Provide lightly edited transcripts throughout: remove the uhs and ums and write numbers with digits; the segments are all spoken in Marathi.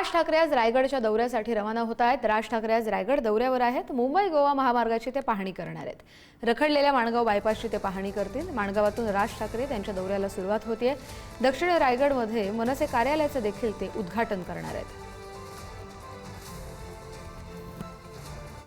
राज ठाकरे आज रायगडच्या दौऱ्यासाठी रवाना होत आहेत। राज ठाकरे आज रायगड दौऱ्यावर आहेत। मुंबई गोवा महामार्गाची ते पाहणी करणार आहेत। रखडलेल्या माणगाव बायपासची ते पाहणी करतील। माणगावातून राज ठाकरे त्यांच्या दौऱ्याला सुरुवात होतीये। दक्षिण रायगडमध्ये मनसे कार्यालयाचे देखील ते उद्घाटन करणार आहेत।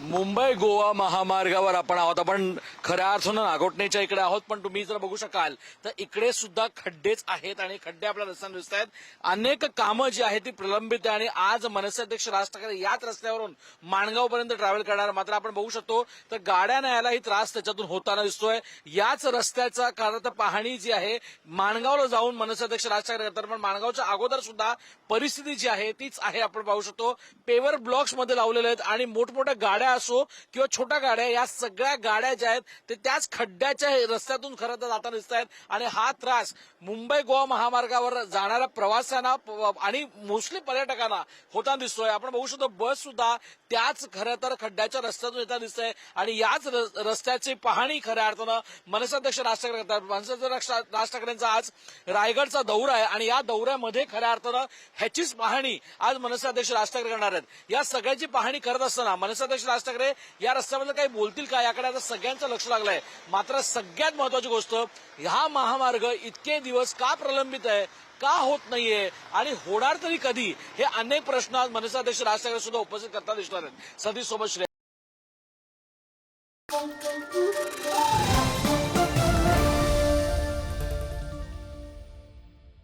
मुंबई गोवा महामार्गावर आपण आहोत। आपण खऱ्या अर्थानं नागोठणेच्या इकडे आहोत, पण तुम्ही जर बघू शकाल तर इकडे सुद्धा खड्डेच आहेत आणि खड्डे आपल्याला रस्त्याने दिसत आहेत। अनेक कामं जी आहेत ती प्रलंबित आहे आणि आज मनसे अध्यक्ष राज ठाकरे याच रस्त्यावरून माणगावपर्यंत ट्रॅव्हल करणार। मात्र आपण बघू शकतो तर गाड्या न्यायलाही त्रास त्याच्यातून होताना दिसतोय। याच रस्त्याचा कारण तर पाहणी जी आहे माणगावला जाऊन मनसे अध्यक्ष राज ठाकरे करतात, पण माणगावच्या अगोदर सुद्धा परिस्थिती जी आहे तीच आहे। आपण पाहू शकतो पेवर ब्लॉक्स मध्ये लावलेले आहेत आणि मोठमोठ्या गाड्या असो किंवा छोट्या गाड्या, या सगळ्या गाड्या ज्या आहेत ते त्याच खड्ड्याच्या रस्त्यातून खरं तर जाताना दिसत आहेत। आणि हा त्रास मुंबई गोवा महामार्गावर जाणाऱ्या प्रवाशांना आणि मोस्टली पर्यटकांना होताना दिसतोय। आपण बघू शकतो बस सुद्धा त्याच खरं तर खड्ड्याच्या रस्त्यातून येताना दिसतंय आणि याच रस्त्याची पाहणी खऱ्या अर्थानं मनसे अध्यक्ष राज ठाकरे करतात। मनसे अध्यक्ष राज ठाकरेंचा आज रायगडचा दौरा आहे आणि या दौऱ्यामध्ये खऱ्या अर्थानं ह्याचीच पाहणी आज मनसे अध्यक्ष राज ठाकरे करणार आहेत। या सगळ्याची पाहणी करत असताना मनसे अध्यक्ष राज ठाकरे या रस्त्याबद्दल काही बोलतील का याकडे आता सगळ्यांचं लक्ष लागलंय। मात्र सगळ्यात महत्वाची गोष्ट, हा महामार्ग इतके दिवस का प्रलंबित आहे, का होत नाहीये आणि होणार तरी कधी, हे अनेक प्रश्न आज मनसे अध्यक्ष राज ठाकरे सुद्धा उपस्थित करताना दिसणार आहेत। सतीश सोबत श्रेया।